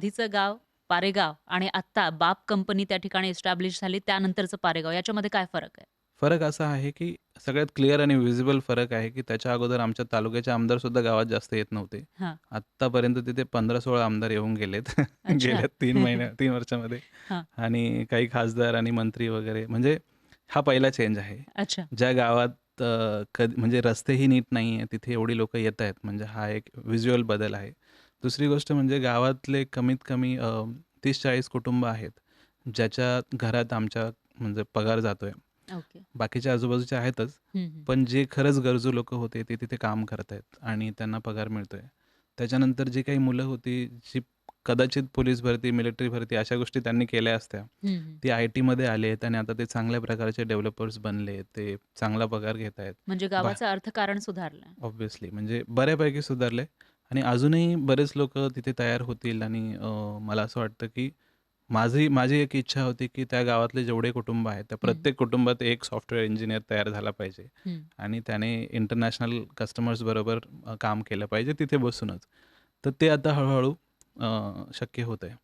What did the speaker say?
आधीचं गाव पारेगाव आणि आत्ता बाप कंपनी त्या ठिकाणी एस्टॅब्लिश झाली त्यानंतरचं पारेगाव याच्यामध्ये काय फरक आहे? फरक असा आहे, की सगळ्यात क्लिअर आणि व्हिजिबल फरक आहे, की त्याच्या अगोदर आमच्या तालुक्याचे आमदारसुद्धा गावात जास्त येत नव्हते. हां. आत्तापर्यंत तिथे 15-16 आमदार येऊन गेलेत अच्छा. गेल्या 3 वर्षामध्ये. हां. आणि काही खासदार आणि मंत्री वगैरे. म्हणजे हा पहिला चेंज आहे. अच्छा. ज्या गावात कधी म्हणजे रस्तेही नीट नाही आहे, तिथे एवढी लोकं येत आहेत. म्हणजे हा एक व्हिज्युअल बदल आहे. दुसरी गोष्ट म्हणजे गावातले कमीत कमी 30-40 कुटुंब आहेत, ज्याच्या घरात आमच्या म्हणजे पगार जातोय. ओके. बाकीचे आजूबाजूचे आहेतच. हं, हं. पण जे खरंच गरजू लोकं होते, ते तिथे काम करत आहेत आणि त्यांना पगार मिळतोय. त्याच्यानंतर जी काही मुलं होती, जी कदाचित पोलीस भरती, मिलिटरी भरती अशा गोष्टी त्यांनी केल्या असत्या. हं, हं. ते आय-टीमध्ये आलेत आणि आता ते चांगल्या प्रकारचे डेव्हलपर्स बनले. ते चांगला पगार घेत आहेत. म्हणजे गावाचं अर्थकारण सुधारलंय. ऑब्व्हियसली म्हणजे बऱ्यापैकी सुधारले आणि अजूनही बरेच लोकं तिथे तयार होतील आणि मला असं वाटतं, की माझी एक इच्छा होती, की त्या गावातले जेवढे कुटुंब आहेत, त्या हं, प्रत्येक कुटुंबात एक सॉफ्टवेअर इंजिनिअर तयार झाला पाहिजे हं. आणि त्याने इंटरनॅशनल कस्टमर्सबरोबर काम केलं पाहिजे तिथे बसूनच. तर ते आता हळू-हळू शक्य होतंय.